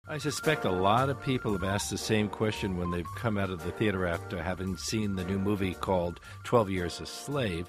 I suspect a lot of people have asked the same question when they've come out of the theater after having seen the new movie called 12 Years a Slave.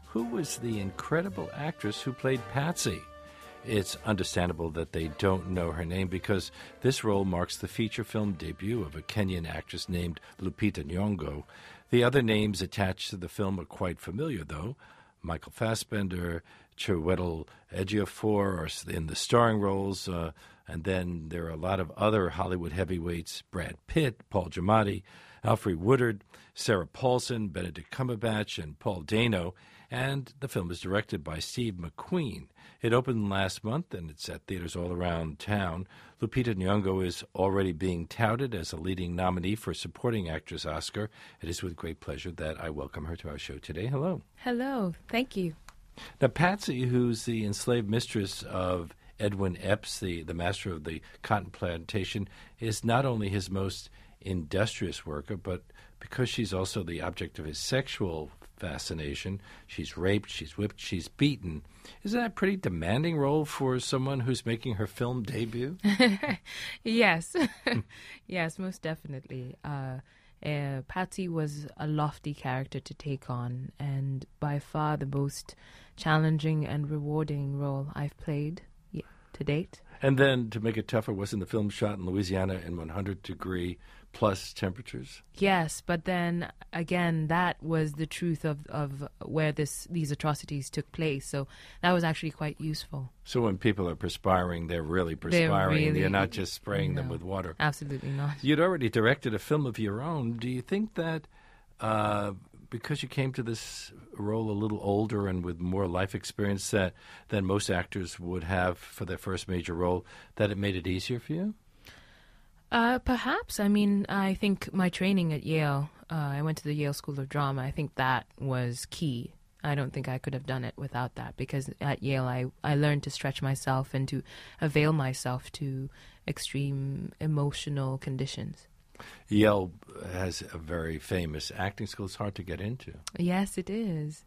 Who was the incredible actress who played Patsey? It's understandable that they don't know her name because this role marks the feature film debut of a Kenyan actress named Lupita Nyong'o. The other names attached to the film are quite familiar, though. Michael Fassbender, Chiwetel Ejiofor are in the starring roles, and then there are a lot of other Hollywood heavyweights: Brad Pitt, Paul Giamatti, Alfred Woodard, Sarah Paulson, Benedict Cumberbatch, and Paul Dano. And the film is directed by Steve McQueen. It opened last month, and it's at theaters all around town. Lupita Nyong'o is already being touted as a leading nominee for Supporting Actress Oscar. It is with great pleasure that I welcome her to our show today. Hello. Hello. Thank you. Now, Patsey, who's the enslaved mistress of Edwin Epps, the master of the cotton plantation, is not only his most industrious worker, but because she's also the object of his sexual fascination, she's raped, she's whipped, she's beaten. Isn't that a pretty demanding role for someone who's making her film debut? Yes. Yes, most definitely. Patsey was a lofty character to take on, and by far the most challenging and rewarding role I've played to date. And then, to make it tougher, wasn't the film shot in Louisiana in 100-degree plus temperatures? Yes, but then, again, that was the truth of where these atrocities took place. So that was actually quite useful. So when people are perspiring, they're really perspiring. You're not just spraying them with water. Absolutely not. You'd already directed a film of your own. Do you think that because you came to this role a little older and with more life experience than most actors would have for their first major role, that it made it easier for you? Perhaps. I mean, I think my training at Yale, I went to the Yale School of Drama. I think that was key. I don't think I could have done it without that, because at Yale I learned to stretch myself and to avail myself to extreme emotional conditions. Yale has a very famous acting school. It's hard to get into. Yes, it is.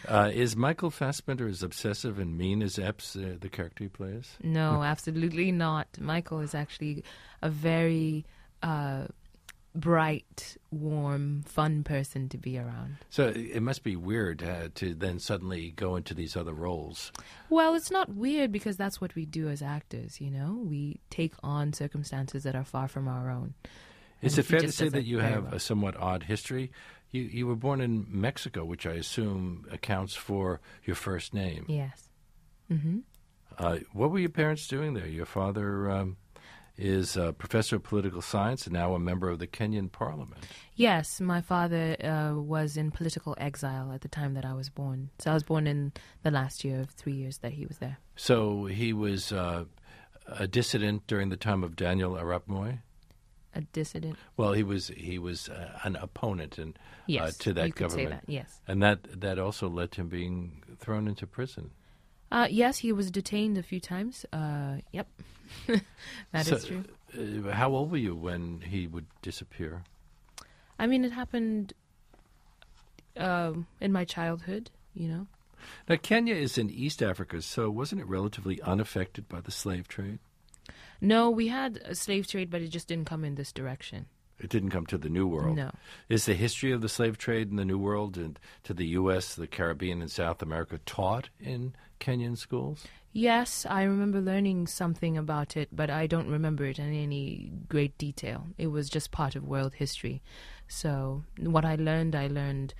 Is Michael Fassbender as obsessive and mean as Epps, the character he plays? No, absolutely not. Michael is actually a very bright, warm, fun person to be around. So it must be weird to then suddenly go into these other roles. Well, it's not weird because that's what we do as actors, you know? We take on circumstances that are far from our own. Is it fair to say that you have a somewhat odd history? You were born in Mexico, which I assume accounts for your first name. Yes. Mm-hmm. What were your parents doing there? Your father is a professor of political science and now a member of the Kenyan parliament. Yes, my father was in political exile at the time that I was born. So I was born in the last year of 3 years that he was there. So he was a dissident during the time of Daniel Arap Moi? A dissident? Well, he was an opponent to that you could government. say that, yes. And that also led to him being thrown into prison. Yes, he was detained a few times. Yep, that is true. How old were you when he would disappear? I mean, it happened in my childhood, you know. Now, Kenya is in East Africa, so wasn't it relatively unaffected by the slave trade? No, we had a slave trade, but it just didn't come in this direction. It didn't come to the New World. No. Is the history of the slave trade in the New World and to the U.S., the Caribbean, and South America taught in Kenyan schools? Yes, I remember learning something about it, but I don't remember it in any great detail. It was just part of world history. So what I learned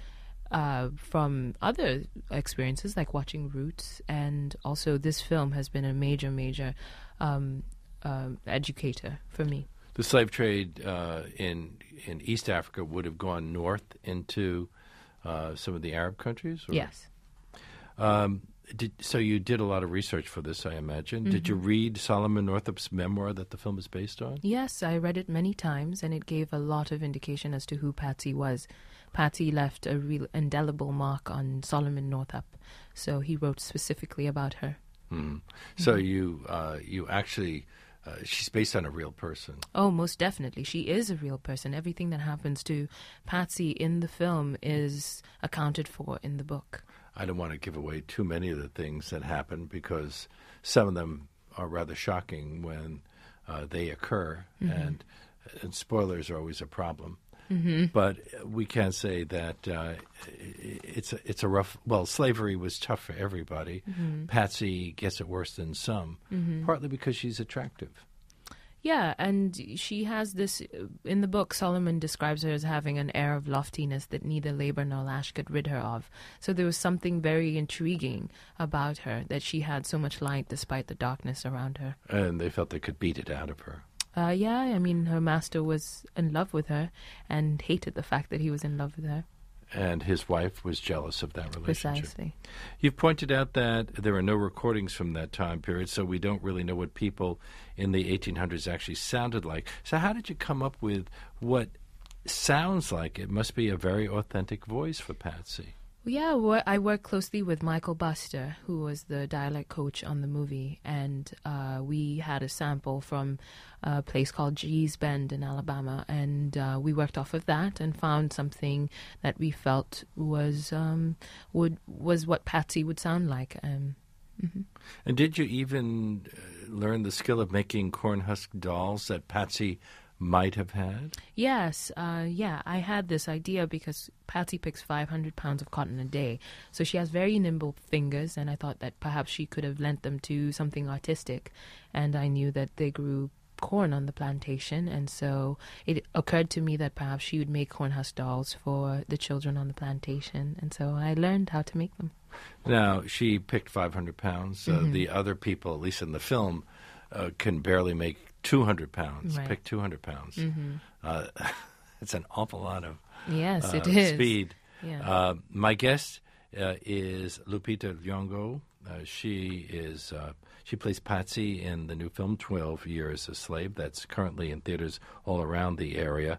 from other experiences, like watching Roots, and also this film has been a major educator for me. The slave trade in East Africa would have gone north into some of the Arab countries? Or? Yes. So you did a lot of research for this, I imagine. Mm-hmm. Did you read Solomon Northup's memoir that the film is based on? Yes, I read it many times, and it gave a lot of indication as to who Patsey was. Patsey left a real indelible mark on Solomon Northup, so he wrote specifically about her. Mm-hmm. So you actually... she's based on a real person. Oh, most definitely. She is a real person. Everything that happens to Patsey in the film is accounted for in the book. I don't want to give away too many of the things that happen because some of them are rather shocking when they occur, and spoilers are always a problem. Mm-hmm. But we can say that it's a rough. Well, slavery was tough for everybody. Patsy gets it worse than some, partly because she's attractive. Yeah, and she has this, in the book, Solomon describes her as having an air of loftiness that neither labor nor lash could rid her of. So there was something very intriguing about her, that she had so much light despite the darkness around her. And they felt they could beat it out of her. Yeah, I mean, her master was in love with her and hated the fact that he was in love with her. And his wife was jealous of that relationship. Precisely. You've pointed out that there are no recordings from that time period, so we don't really know what people in the 1800s actually sounded like. So how did you come up with what sounds like it must be a very authentic voice for Patsy? Yeah, I worked closely with Michael Buster, who was the dialect coach on the movie, and we had a sample from a place called Gee's Bend in Alabama, and we worked off of that and found something that we felt was what Patsy would sound like. And did you even learn the skill of making corn husk dolls that Patsy might have had? Yes, I had this idea because Patsy picks 500 pounds of cotton a day. So she has very nimble fingers, and I thought that perhaps she could have lent them to something artistic. And I knew that they grew corn on the plantation, and so it occurred to me that perhaps she would make corn husk dolls for the children on the plantation. And so I learned how to make them. Now, she picked 500 pounds. The other people, at least in the film, can barely make 200 pounds, right. Pick 200 pounds. It's an awful lot of yes, it is. speed. Yeah. My guest is Lupita Nyong'o. She plays Patsy in the new film 12 Years a Slave that's currently in theaters all around the area.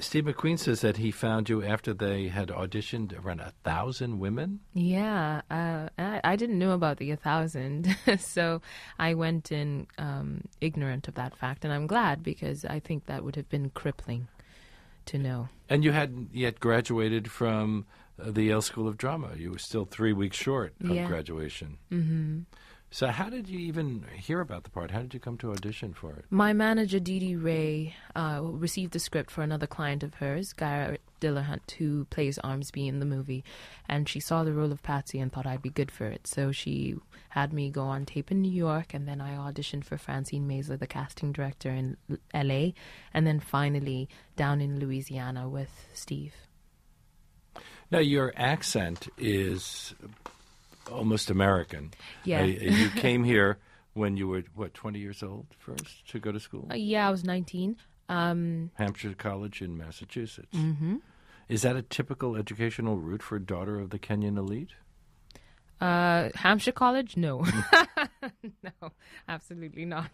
Steve McQueen says that he found you after they had auditioned around 1,000 women. Yeah, I didn't know about the 1,000, so I went in ignorant of that fact, and I'm glad because I think that would have been crippling to know. And you hadn't yet graduated from the Yale School of Drama. You were still 3 weeks short of graduation. Mm-hmm. So how did you even hear about the part? How did you come to audition for it? My manager, Dee Dee Ray, received the script for another client of hers, Garrett Dillahunt, who plays Armsby in the movie. And she saw the role of Patsy and thought I'd be good for it. So she had me go on tape in New York, and then I auditioned for Francine Maisler, the casting director in L.A., and then finally down in Louisiana with Steve. Now, your accent is almost American. Yeah. You came here when you were, 20 years old first to go to school? Yeah, I was 19. Hampshire College in Massachusetts. Mm-hmm. Is that a typical educational route for a daughter of the Kenyan elite? Hampshire College? No. No, absolutely not.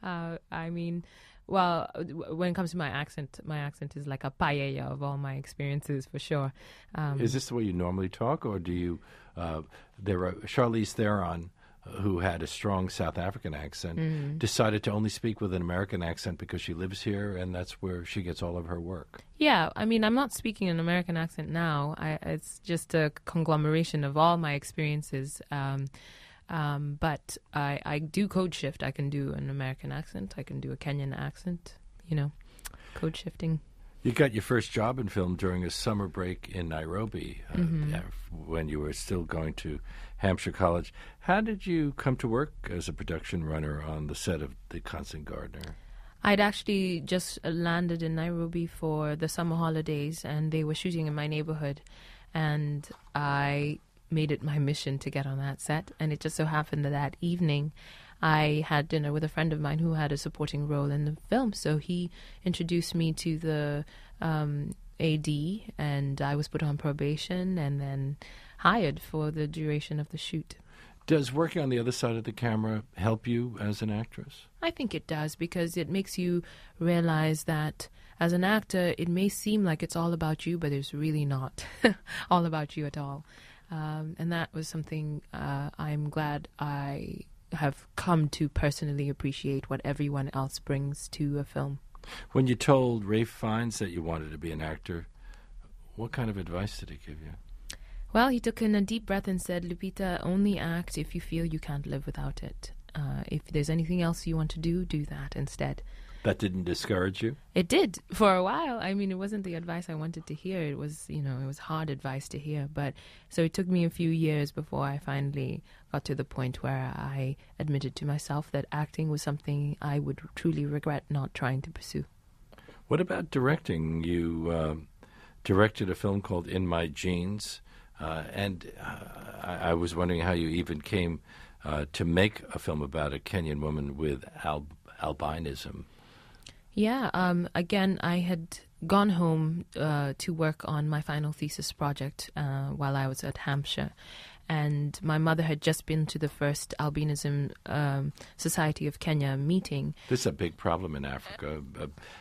I mean, well, when it comes to my accent is like a paella of all my experiences, for sure. Is this the way you normally talk, or do you... there are Charlize Theron, who had a strong South African accent, decided to only speak with an American accent because she lives here, and that's where she gets all of her work. Yeah, I mean, I'm not speaking an American accent now. It's just a conglomeration of all my experiences. But I do code shift. I can do an American accent. I can do a Kenyan accent, code shifting. You got your first job in film during a summer break in Nairobi when you were still going to Hampshire College. How did you come to work as a production runner on the set of The Constant Gardener? I'd actually just landed in Nairobi for the summer holidays, and they were shooting in my neighborhood. And I made it my mission to get on that set. And it just so happened that evening I had dinner with a friend of mine who had a supporting role in the film. So he introduced me to the AD, and I was put on probation and then hired for the duration of the shoot. Does working on the other side of the camera help you as an actress? I think it does, because it makes you realize that as an actor, it may seem like it's all about you, but it's really not all about you at all. And that was something I'm glad I have come to personally appreciate, what everyone else brings to a film. When you told Ralph Fiennes that you wanted to be an actor, what kind of advice did he give you? Well, he took in a deep breath and said, Lupita, only act if you feel you can't live without it. if there's anything else you want to do, do that instead. That didn't discourage you? It did for a while. I mean, it wasn't the advice I wanted to hear. It was, it was hard advice to hear. But so it took me a few years before I finally got to the point where I admitted to myself that acting was something I would truly regret not trying to pursue. What about directing? You directed a film called In My Jeans, and I was wondering how you even came to make a film about a Kenyan woman with albinism. Yeah, again, I had gone home to work on my final thesis project while I was at Hampshire. And my mother had just been to the first Albinism Society of Kenya meeting. This is a big problem in Africa.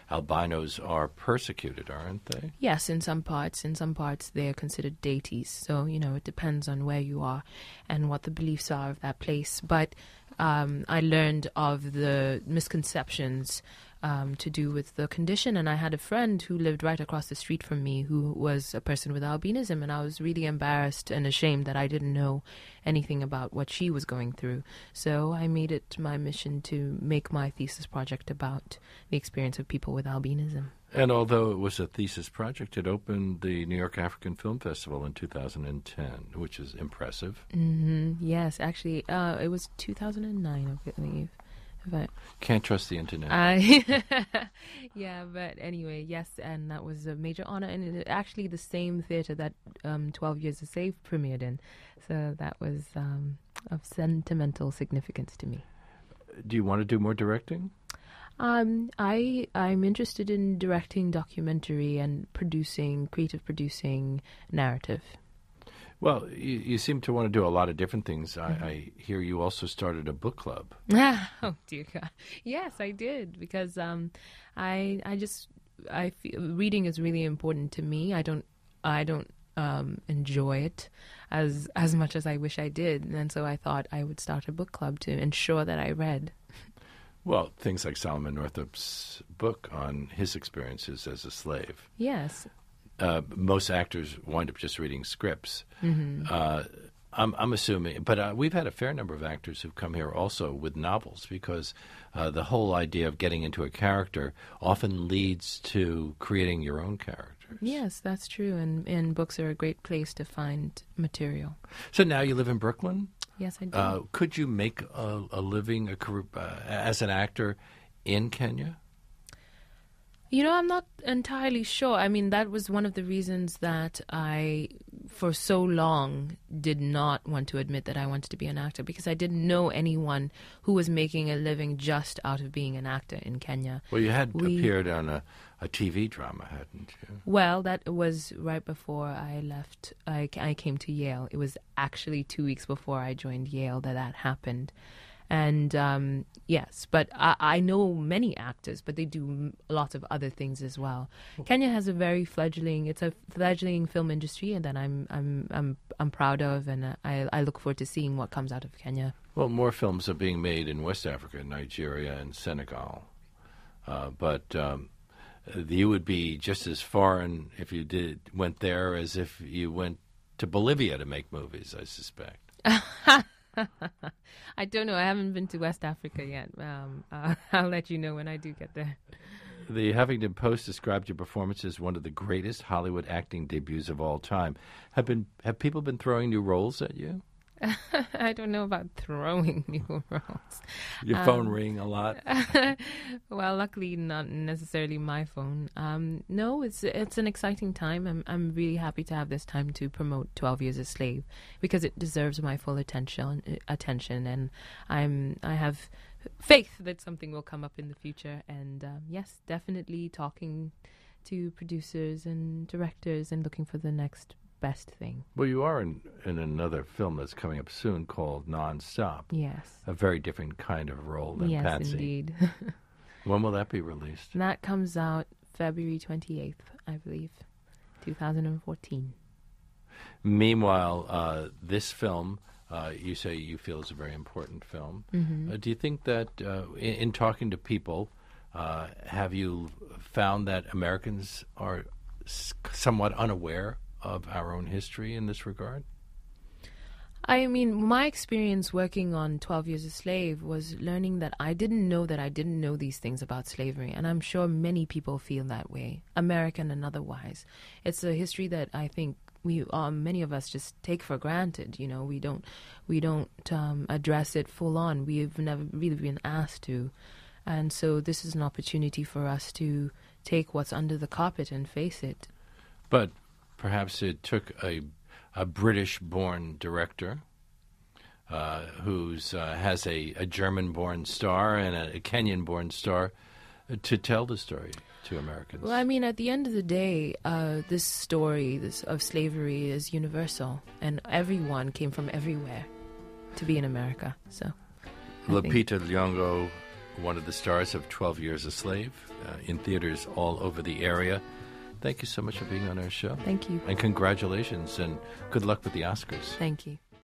Albinos are persecuted, aren't they? Yes, in some parts. In some parts, they are considered deities. So, it depends on where you are and what the beliefs are of that place. But I learned of the misconceptions to do with the condition, and I had a friend who lived right across the street from me who was a person with albinism, and I was really embarrassed and ashamed that I didn't know anything about what she was going through. So I made it my mission to make my thesis project about the experience of people with albinism. And although it was a thesis project, it opened the New York African Film Festival in 2010, which is impressive. Mm-hmm. Yes, actually, it was 2009, I believe. But can't trust the internet. Yeah, but anyway, yes, and that was a major honor, and it, actually the same theater that 12 Years a Slave premiered in, so that was of sentimental significance to me. Do you want to do more directing? I'm interested in directing documentary and creative producing narrative. Well, you seem to want to do a lot of different things. I hear you also started a book club. Oh dear God! Yes, I did, because I feel reading is really important to me. I don't enjoy it as much as I wish I did, and so I thought I would start a book club to ensure that I read. Well, things like Solomon Northup's book on his experiences as a slave. Yes. Most actors wind up just reading scripts. Mm-hmm. I'm assuming, but we've had a fair number of actors who've come here also with novels, because the whole idea of getting into a character often leads to creating your own characters. Yes, that's true, and books are a great place to find material. So now you live in Brooklyn? Yes, I do. Could you make a living, a career as an actor in Kenya? I'm not entirely sure. I mean, that was one of the reasons that I, for so long, did not want to admit that I wanted to be an actor, because I didn't know anyone who was making a living just out of being an actor in Kenya. Well, you had appeared on a TV drama, hadn't you? Well, that was right before I left. I came to Yale. It was actually 2 weeks before I joined Yale that happened. And yes, but I know many actors, but they do lots of other things as well. Kenya has a fledgling film industry, and that I'm proud of, and I look forward to seeing what comes out of Kenya. Well, more films are being made in West Africa, Nigeria, and Senegal, but you would be just as foreign if you went there as if you went to Bolivia to make movies, I suspect. I don't know. I haven't been to West Africa yet. I'll let you know when I do get there. The Huffington Post described your performance as one of the greatest Hollywood acting debuts of all time. Have people been throwing new roles at you? I don't know about throwing new roles. Your phone ring a lot? Well, luckily not necessarily my phone. No, it's an exciting time. I'm really happy to have this time to promote 12 Years a Slave, because it deserves my full attention, and I have faith that something will come up in the future. And yes, definitely talking to producers and directors and looking for the next best thing. Well, you are in another film that's coming up soon called Non-Stop. Yes. A very different kind of role than Patsey. Yes, indeed. When will that be released? That comes out February 28th, I believe, 2014. Meanwhile, this film, you say you feel is a very important film. Mm-hmm. Do you think that in talking to people, have you found that Americans are somewhat unaware of our own history in this regard? I mean, my experience working on 12 Years a Slave was learning that I didn't know these things about slavery. And I'm sure many people feel that way, American and otherwise. It's a history that I think many of us just take for granted. You know, we don't address it full on. We've never really been asked to. And so this is an opportunity for us to take what's under the carpet and face it. But perhaps it took a British-born director who has a German-born star and a Kenyan-born star to tell the story to Americans. Well, I mean, at the end of the day, this story of slavery is universal, and everyone came from everywhere to be in America. So, Lupita Nyong'o, one of the stars of 12 Years a Slave, in theaters all over the area. Thank you so much for being on our show. Thank you. And congratulations, and good luck with the Oscars. Thank you.